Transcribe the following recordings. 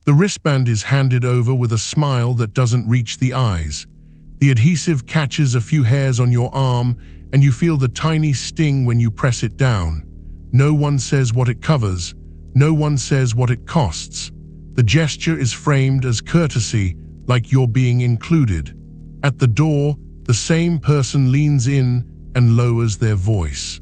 The wristband is handed over with a smile that doesn't reach the eyes. The adhesive catches a few hairs on your arm, and you feel the tiny sting when you press it down. No one says what it covers. No one says what it costs. The gesture is framed as courtesy, like you're being included. At the door, the same person leans in and lowers their voice.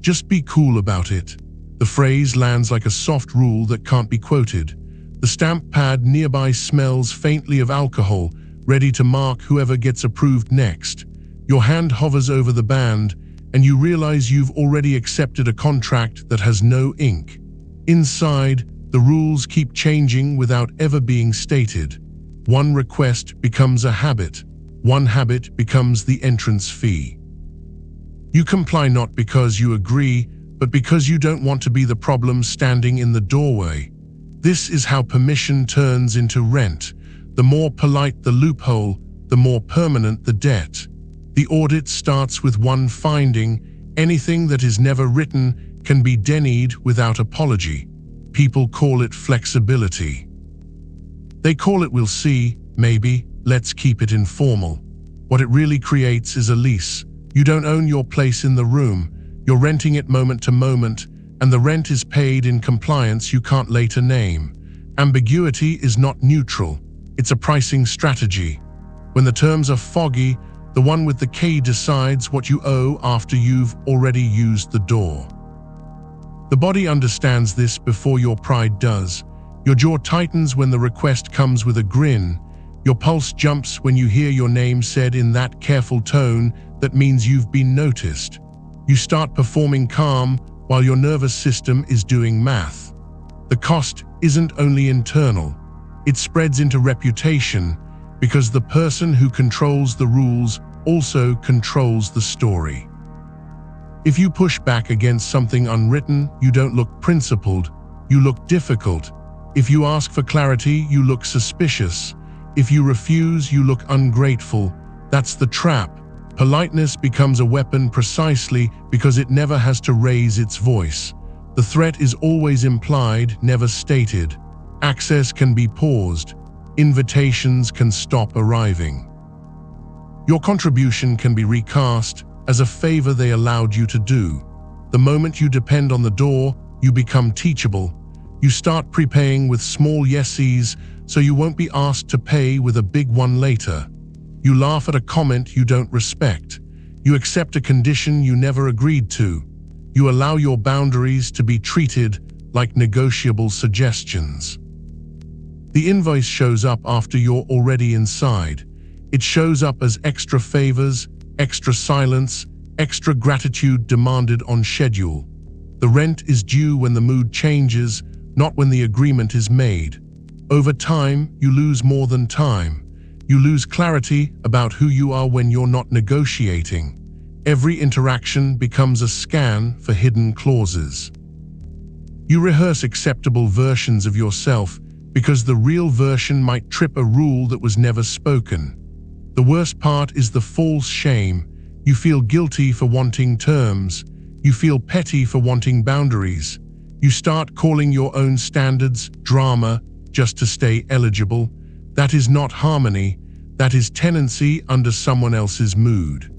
Just be cool about it. The phrase lands like a soft rule that can't be quoted. The stamp pad nearby smells faintly of alcohol, ready to mark whoever gets approved next. Your hand hovers over the band, and you realize you've already accepted a contract that has no ink. Inside, the rules keep changing without ever being stated. One request becomes a habit. One habit becomes the entrance fee. You comply not because you agree, but because you don't want to be the problem standing in the doorway. This is how permission turns into rent. The more polite the loophole, the more permanent the debt. The audit starts with one finding: anything that is never written can be denied without apology. People call it flexibility. They call it "we'll see," "maybe," "let's keep it informal." What it really creates is a lease. You don't own your place in the room. You're renting it moment to moment, and the rent is paid in compliance you can't later name. Ambiguity is not neutral. It's a pricing strategy. When the terms are foggy, the one with the K decides what you owe after you've already used the door. The body understands this before your pride does. Your jaw tightens when the request comes with a grin. Your pulse jumps when you hear your name said in that careful tone that means you've been noticed. You start performing calm while your nervous system is doing math. The cost isn't only internal. It spreads into reputation, because the person who controls the rules also controls the story. If you push back against something unwritten, you don't look principled, you look difficult. If you ask for clarity, you look suspicious. If you refuse, you look ungrateful. That's the trap. Politeness becomes a weapon precisely because it never has to raise its voice. The threat is always implied, never stated. Access can be paused. Invitations can stop arriving. Your contribution can be recast as a favor they allowed you to do. The moment you depend on the door, you become teachable. You start prepaying with small yeses so you won't be asked to pay with a big one later. You laugh at a comment you don't respect. You accept a condition you never agreed to. You allow your boundaries to be treated like negotiable suggestions. The invoice shows up after you're already inside. It shows up as extra favors, extra silence, extra gratitude demanded on schedule. The rent is due when the mood changes, not when the agreement is made. Over time, you lose more than time. You lose clarity about who you are when you're not negotiating. Every interaction becomes a scan for hidden clauses. You rehearse acceptable versions of yourself because the real version might trip a rule that was never spoken. The worst part is the false shame. You feel guilty for wanting terms. You feel petty for wanting boundaries. You start calling your own standards drama just to stay eligible. That is not harmony. That is tenancy under someone else's mood.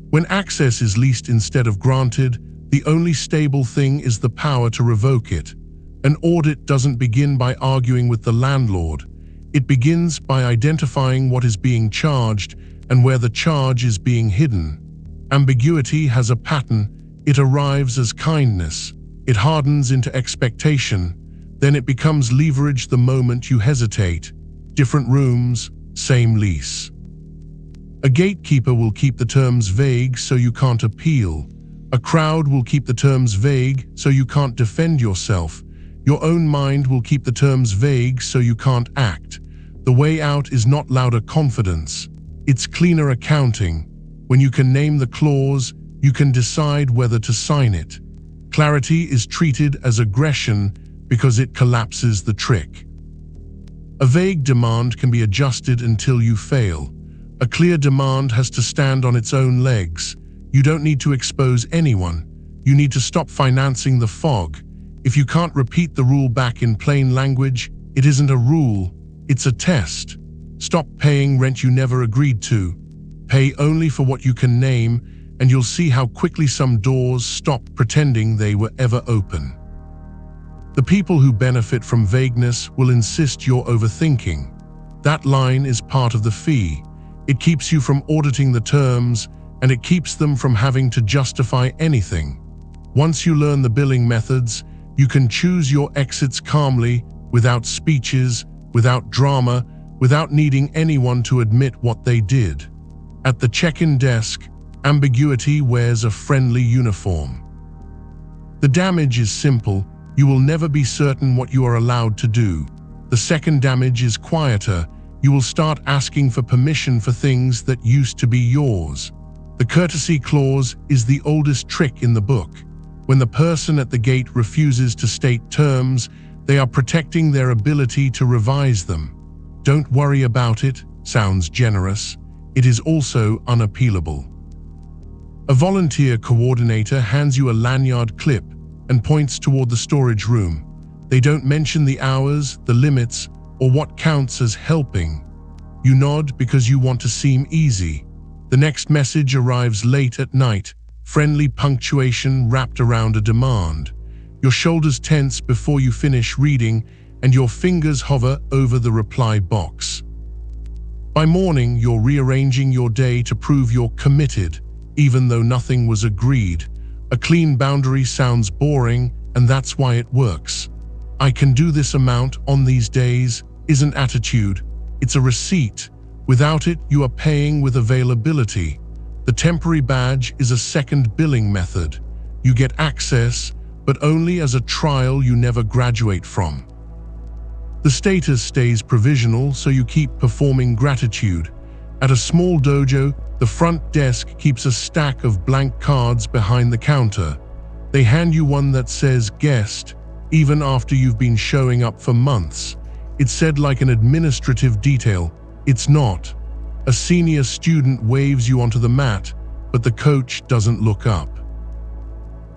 When access is leased instead of granted, the only stable thing is the power to revoke it. An audit doesn't begin by arguing with the landlord. It begins by identifying what is being charged and where the charge is being hidden. Ambiguity has a pattern. It arrives as kindness. It hardens into expectation. Then it becomes leverage the moment you hesitate. Different rooms, same lease. A gatekeeper will keep the terms vague so you can't appeal. A crowd will keep the terms vague so you can't defend yourself. Your own mind will keep the terms vague so you can't act. The way out is not louder confidence. It's cleaner accounting. When you can name the clause, you can decide whether to sign it. Clarity is treated as aggression because it collapses the trick. A vague demand can be adjusted until you fail. A clear demand has to stand on its own legs. You don't need to expose anyone. You need to stop financing the fog. If you can't repeat the rule back in plain language, it isn't a rule, it's a test. Stop paying rent you never agreed to. Pay only for what you can name, and you'll see how quickly some doors stop pretending they were ever open. The people who benefit from vagueness will insist you're overthinking. That line is part of the fee. It keeps you from auditing the terms, and it keeps them from having to justify anything. Once you learn the billing methods, you can choose your exits calmly, without speeches, without drama, without needing anyone to admit what they did. At the check-in desk, Ambiguity wears a friendly uniform. The damage is simple. You will never be certain what you are allowed to do. The second damage is quieter. You will start asking for permission for things that used to be yours. The courtesy clause is the oldest trick in the book. When the person at the gate refuses to state terms, they are protecting their ability to revise them. Don't worry about it sounds generous. It is also unappealable. A volunteer coordinator hands you a lanyard clip and points toward the storage room. They don't mention the hours, the limits, or what counts as helping. You nod because you want to seem easy. The next message arrives late at night, friendly punctuation wrapped around a demand. Your shoulders tense before you finish reading, and your fingers hover over the reply box. By morning, you're rearranging your day to prove you're committed, even though nothing was agreed. A clean boundary sounds boring, and that's why it works. I can do this amount on these days isn't attitude, it's a receipt. Without it, you are paying with availability. The temporary badge is a second billing method. You get access, but only as a trial you never graduate from. The status stays provisional, so you keep performing gratitude. At a small dojo, the front desk keeps a stack of blank cards behind the counter. They hand you one that says guest, even after you've been showing up for months. It's said like an administrative detail. It's not. A senior student waves you onto the mat, but the coach doesn't look up.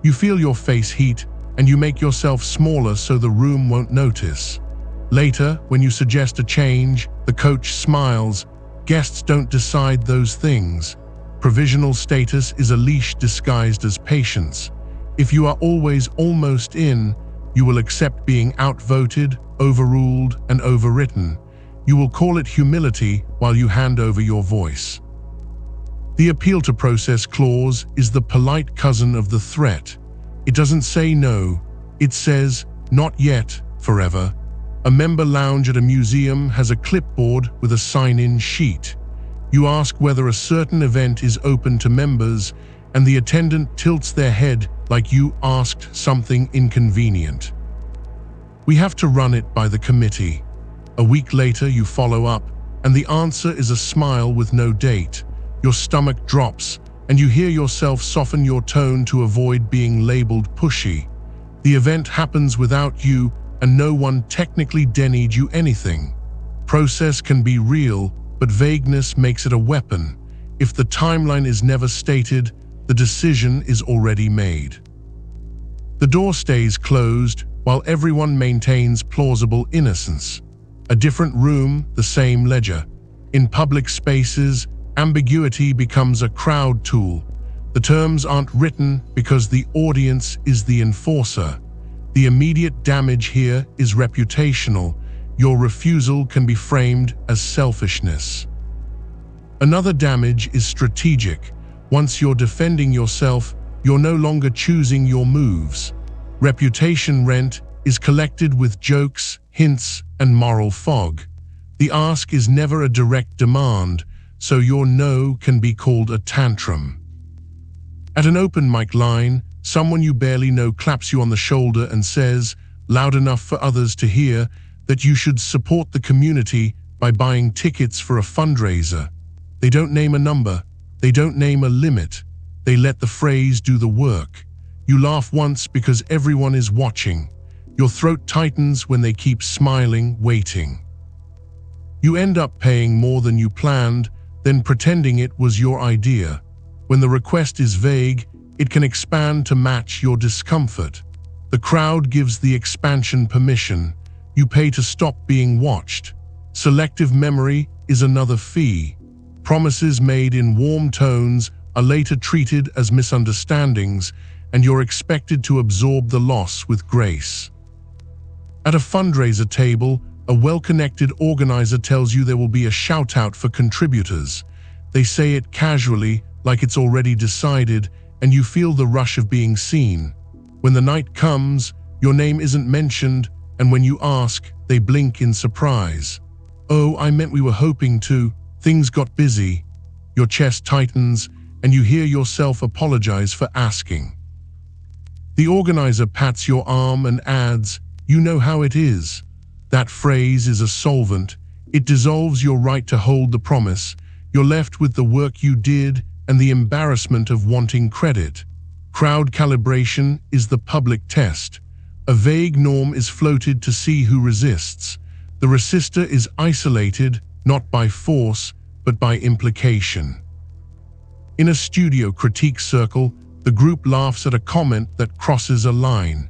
You feel your face heat, and you make yourself smaller so the room won't notice. Later, when you suggest a change, the coach smiles. Guests don't decide those things. Provisional status is a leash disguised as patience. If you are always almost in, you will accept being outvoted, overruled, and overwritten. You will call it humility while you hand over your voice. The appeal to process clause is the polite cousin of the threat. It doesn't say no, it says, not yet, forever. A member lounge at a museum has a clipboard with a sign-in sheet. You ask whether a certain event is open to members, and the attendant tilts their head like you asked something inconvenient. We have to run it by the committee. A week later, you follow up, and the answer is a smile with no date. Your stomach drops, and you hear yourself soften your tone to avoid being labeled pushy. The event happens without you, and no one technically denied you anything. Process can be real, but vagueness makes it a weapon. If the timeline is never stated, the decision is already made. The door stays closed, while everyone maintains plausible innocence. A different room, the same ledger. In public spaces, ambiguity becomes a crowd tool. The terms aren't written because the audience is the enforcer. The immediate damage here is reputational. Your refusal can be framed as selfishness. Another damage is strategic. Once you're defending yourself, you're no longer choosing your moves. Reputation rent is collected with jokes, hints, and moral fog. The ask is never a direct demand, so your no can be called a tantrum. At an open mic line, someone you barely know claps you on the shoulder and says, loud enough for others to hear, that you should support the community by buying tickets for a fundraiser. They don't name a number, they don't name a limit, they let the phrase do the work. You laugh once because everyone is watching. Your throat tightens when they keep smiling, waiting. You end up paying more than you planned, then pretending it was your idea. When the request is vague, it can expand to match your discomfort. The crowd gives the expansion permission. You pay to stop being watched. Selective memory is another fee. Promises made in warm tones are later treated as misunderstandings, and you're expected to absorb the loss with grace. At a fundraiser table, a well-connected organizer tells you there will be a shout-out for contributors. They say it casually, like it's already decided, and you feel the rush of being seen. When the night comes, your name isn't mentioned, and when you ask, they blink in surprise. "Oh, I meant we were hoping to. Things got busy." Your chest tightens, and you hear yourself apologize for asking. The organizer pats your arm and adds, "You know how it is." That phrase is a solvent. It dissolves your right to hold the promise. You're left with the work you did and the embarrassment of wanting credit. Crowd calibration is the public test. A vague norm is floated to see who resists. The resistor is isolated, not by force, but by implication. In a studio critique circle, the group laughs at a comment that crosses a line.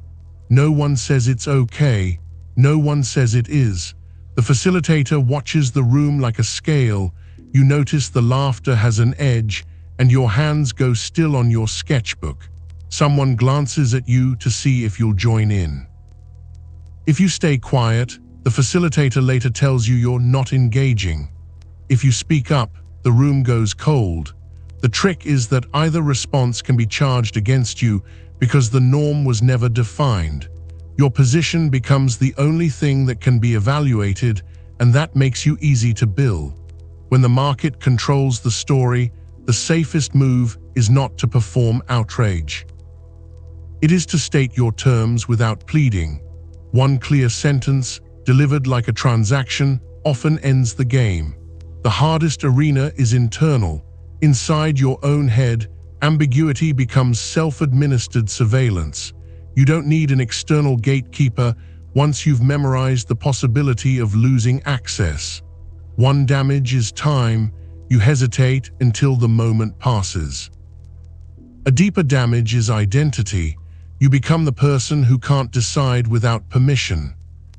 No one says it's okay. No one says it is. The facilitator watches the room like a scale. You notice the laughter has an edge, and your hands go still on your sketchbook. Someone glances at you to see if you'll join in. If you stay quiet, the facilitator later tells you you're not engaging. If you speak up, the room goes cold. The trick is that either response can be charged against you because the norm was never defined. Your position becomes the only thing that can be evaluated, and that makes you easy to bill. When the market controls the story, the safest move is not to perform outrage. It is to state your terms without pleading. One clear sentence, delivered like a transaction, often ends the game. The hardest arena is internal. Inside your own head, ambiguity becomes self-administered surveillance. You don't need an external gatekeeper once you've memorized the possibility of losing access. One damage is time. You hesitate until the moment passes. A deeper damage is identity. You become the person who can't decide without permission.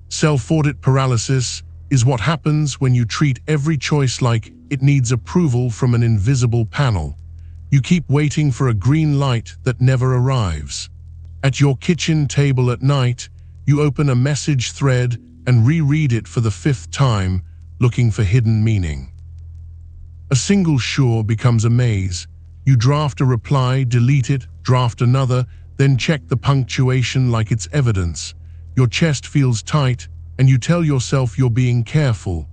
Self-audit paralysis is what happens when you treat every choice like it needs approval from an invisible panel. You keep waiting for a green light that never arrives. At your kitchen table at night, you open a message thread and reread it for the 5th time, looking for hidden meaning. A single sure becomes a maze. You draft a reply, delete it, draft another, then check the punctuation like it's evidence. Your chest feels tight, and you tell yourself you're being careful.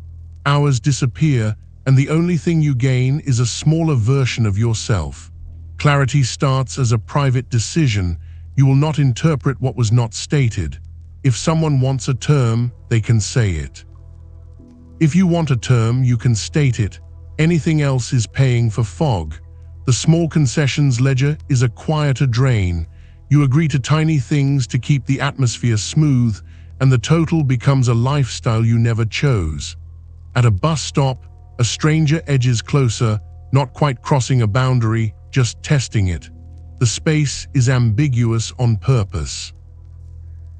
Hours disappear, and the only thing you gain is a smaller version of yourself. Clarity starts as a private decision. You will not interpret what was not stated. If someone wants a term, they can say it. If you want a term, you can state it. Anything else is paying for fog. The small concessions ledger is a quieter drain. You agree to tiny things to keep the atmosphere smooth, and the total becomes a lifestyle you never chose. At a bus stop, a stranger edges closer, not quite crossing a boundary, just testing it. The space is ambiguous on purpose.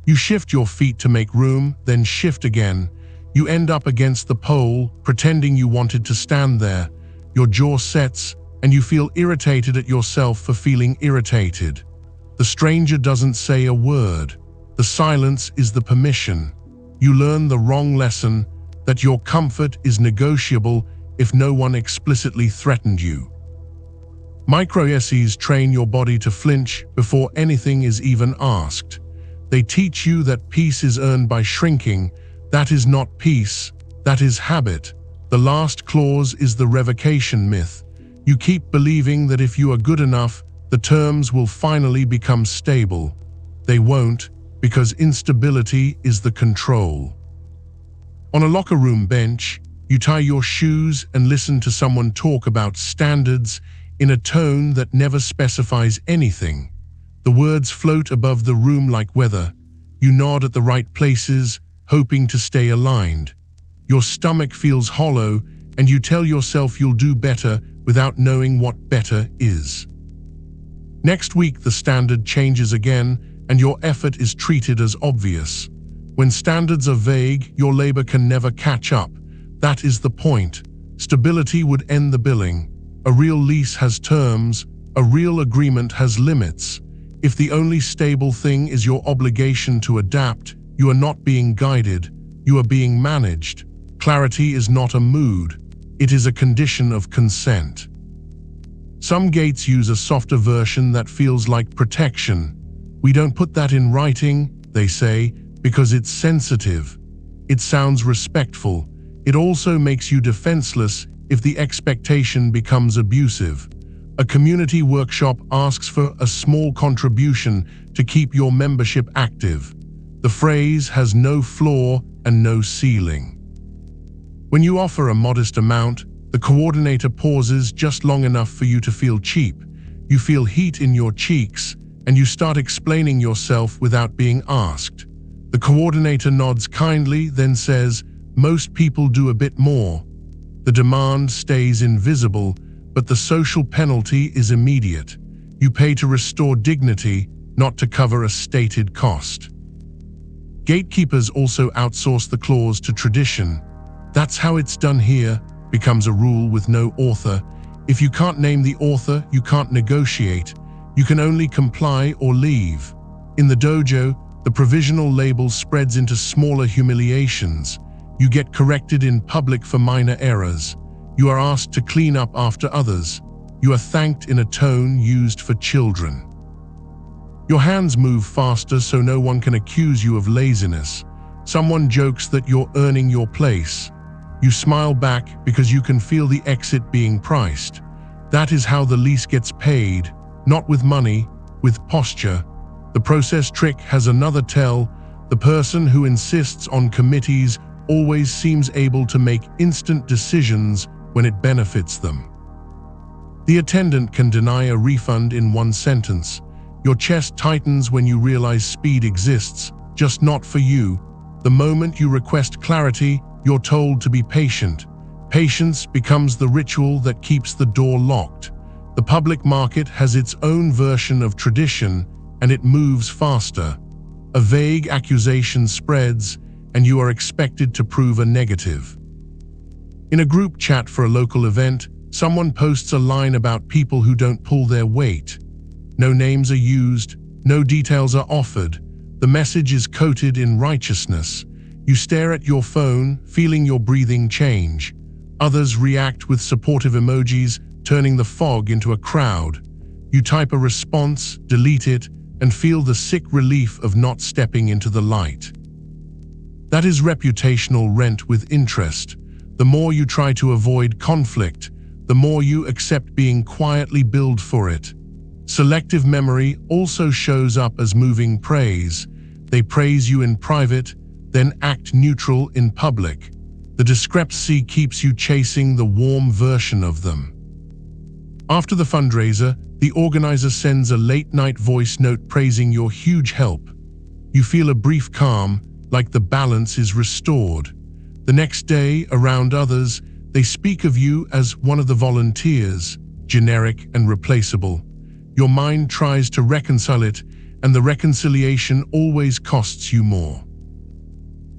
You shift your feet to make room, then shift again. You end up against the pole, pretending you wanted to stand there. Your jaw sets, and you feel irritated at yourself for feeling irritated. The stranger doesn't say a word. The silence is the permission. You learn the wrong lesson, that your comfort is negotiable if no one explicitly threatened you. Micro-essays train your body to flinch before anything is even asked. They teach you that peace is earned by shrinking. That is not peace, that is habit. The last clause is the revocation myth. You keep believing that if you are good enough, the terms will finally become stable. They won't, because instability is the control. On a locker room bench, you tie your shoes and listen to someone talk about standards in a tone that never specifies anything. The words float above the room like weather. You nod at the right places, hoping to stay aligned. Your stomach feels hollow, and you tell yourself you'll do better without knowing what better is. Next week, the standard changes again, and your effort is treated as obvious. When standards are vague, your labor can never catch up. That is the point. Stability would end the billing. A real lease has terms. A real agreement has limits. If the only stable thing is your obligation to adapt, you are not being guided, you are being managed. Clarity is not a mood. It is a condition of consent. Some gates use a softer version that feels like protection. We don't put that in writing, they say, because it's sensitive. It sounds respectful. It also makes you defenseless if the expectation becomes abusive. A community workshop asks for a small contribution to keep your membership active. The phrase has no floor and no ceiling. When you offer a modest amount, the coordinator pauses just long enough for you to feel cheap. You feel heat in your cheeks, and you start explaining yourself without being asked. The coordinator nods kindly, then says, "Most people do a bit more." The demand stays invisible, but the social penalty is immediate. You pay to restore dignity, not to cover a stated cost. Gatekeepers also outsource the clause to tradition. "That's how it's done here," becomes a rule with no author. If you can't name the author, you can't negotiate. You can only comply or leave. In the dojo, the provisional label spreads into smaller humiliations. You get corrected in public for minor errors. You are asked to clean up after others. You are thanked in a tone used for children. Your hands move faster so no one can accuse you of laziness. Someone jokes that you're earning your place. You smile back because you can feel the exit being priced. That is how the lease gets paid, not with money, with posture. The process trick has another tell. The person who insists on committees always seems able to make instant decisions when it benefits them. The attendant can deny a refund in one sentence. Your chest tightens when you realize speed exists, just not for you. The moment you request clarity, you're told to be patient. Patience becomes the ritual that keeps the door locked. The public market has its own version of tradition, and it moves faster. A vague accusation spreads, and you are expected to prove a negative. In a group chat for a local event, someone posts a line about people who don't pull their weight. No names are used, no details are offered. The message is coated in righteousness. You stare at your phone, feeling your breathing change. Others react with supportive emojis, turning the fog into a crowd. You type a response, delete it, and feel the sick relief of not stepping into the light. That is reputational rent with interest. The more you try to avoid conflict, the more you accept being quietly billed for it. Selective memory also shows up as moving praise. They praise you in private, then act neutral in public. The discrepancy keeps you chasing the warm version of them. After the fundraiser, the organizer sends a late-night voice note praising your huge help. You feel a brief calm, like the balance is restored. The next day, around others, they speak of you as one of the volunteers, generic and replaceable. Your mind tries to reconcile it, and the reconciliation always costs you more.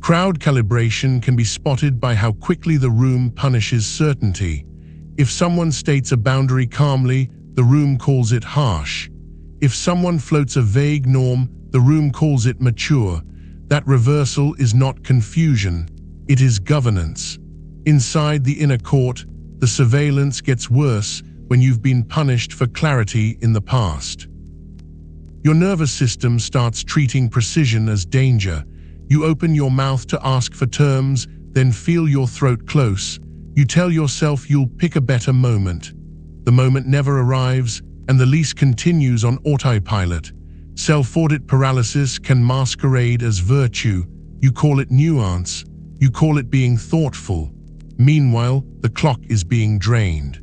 Crowd calibration can be spotted by how quickly the room punishes certainty. If someone states a boundary calmly, the room calls it harsh. If someone floats a vague norm, the room calls it mature. That reversal is not confusion, it is governance. Inside the inner court, the surveillance gets worse when you've been punished for clarity in the past. Your nervous system starts treating precision as danger. You open your mouth to ask for terms, then feel your throat close. You tell yourself you'll pick a better moment. The moment never arrives, and the lease continues on autopilot. Self-audit paralysis can masquerade as virtue. You call it nuance. You call it being thoughtful. Meanwhile, the clock is being drained.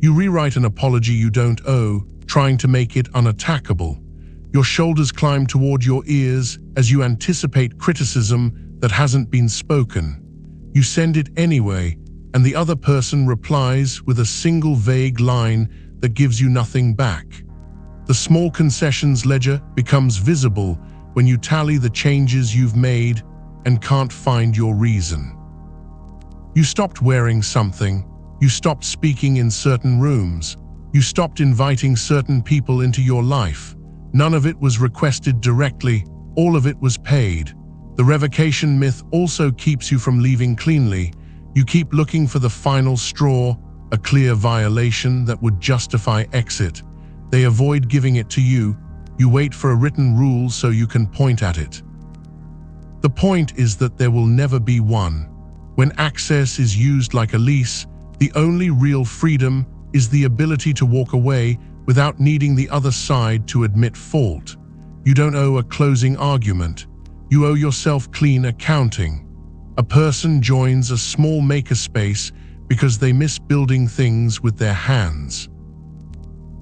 You rewrite an apology you don't owe, trying to make it unattackable. Your shoulders climb toward your ears as you anticipate criticism that hasn't been spoken. You send it anyway, and the other person replies with a single vague line that gives you nothing back. The small concessions ledger becomes visible when you tally the changes you've made and can't find your reason. You stopped wearing something, you stopped speaking in certain rooms, you stopped inviting certain people into your life. None of it was requested directly, all of it was paid. The revocation myth also keeps you from leaving cleanly. You keep looking for the final straw, a clear violation that would justify exit. They avoid giving it to you. You wait for a written rule so you can point at it. The point is that there will never be one. When access is used like a lease, the only real freedom is the ability to walk away without needing the other side to admit fault. You don't owe a closing argument. You owe yourself clean accounting. A person joins a small makerspace because they miss building things with their hands.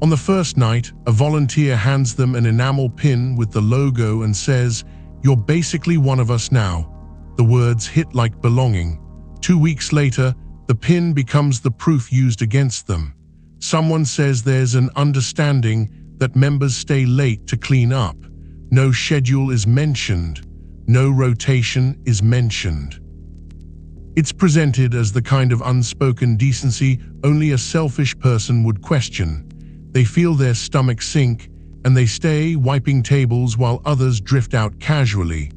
On the first night, a volunteer hands them an enamel pin with the logo and says, "You're basically one of us now." The words hit like belonging. 2 weeks later, the pin becomes the proof used against them. Someone says there's an understanding that members stay late to clean up. No schedule is mentioned. No rotation is mentioned. It's presented as the kind of unspoken decency only a selfish person would question. They feel their stomach sink, and they stay wiping tables while others drift out casually.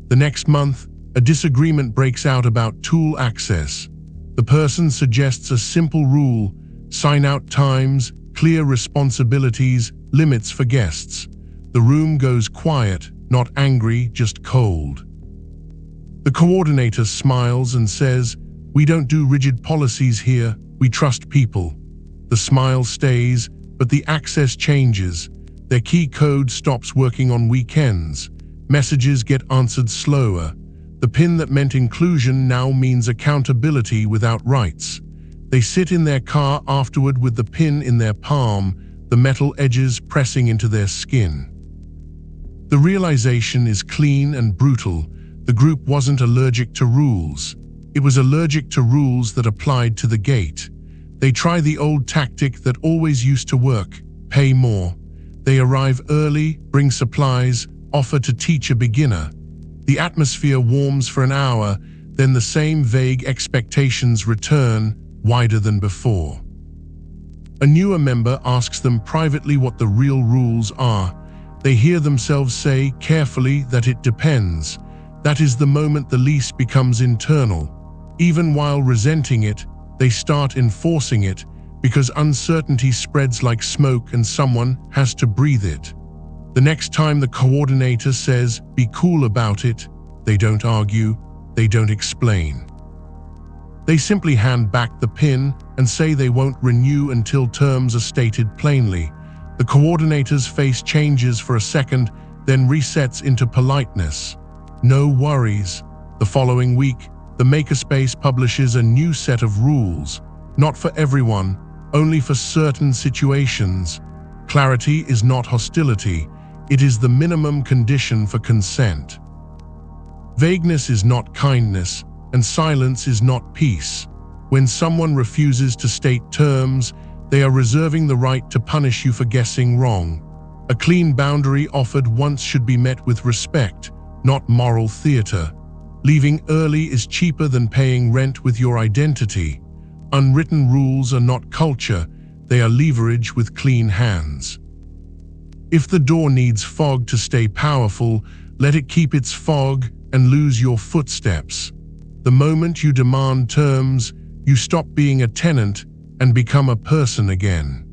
The next month, a disagreement breaks out about tool access. The person suggests a simple rule: sign out times, clear responsibilities, limits for guests. The room goes quiet, not angry, just cold. The coordinator smiles and says, "We don't do rigid policies here, we trust people." The smile stays, but the access changes. Their key code stops working on weekends. Messages get answered slower. The pin that meant inclusion now means accountability without rights. They sit in their car afterward with the pin in their palm, the metal edges pressing into their skin. The realization is clean and brutal. The group wasn't allergic to rules. It was allergic to rules that applied to the gate. They try the old tactic that always used to work: pay more. They arrive early, bring supplies, offer to teach a beginner. The atmosphere warms for an hour, then the same vague expectations return, wider than before. A newer member asks them privately what the real rules are. They hear themselves say carefully that it depends. That is the moment the lease becomes internal. Even while resenting it, they start enforcing it because uncertainty spreads like smoke and someone has to breathe it. The next time the coordinator says, "Be cool about it," they don't argue, they don't explain. They simply hand back the pin and say they won't renew until terms are stated plainly. The coordinator's face changes for a second, then resets into politeness. No worries. The following week, the makerspace publishes a new set of rules. Not for everyone, only for certain situations. Clarity is not hostility. It is the minimum condition for consent. Vagueness is not kindness, and silence is not peace. When someone refuses to state terms, they are reserving the right to punish you for guessing wrong. A clean boundary offered once should be met with respect, not moral theater. Leaving early is cheaper than paying rent with your identity. Unwritten rules are not culture, they are leverage with clean hands. If the door needs fog to stay powerful, let it keep its fog and lose your footsteps. The moment you demand terms, you stop being a tenant and become a person again.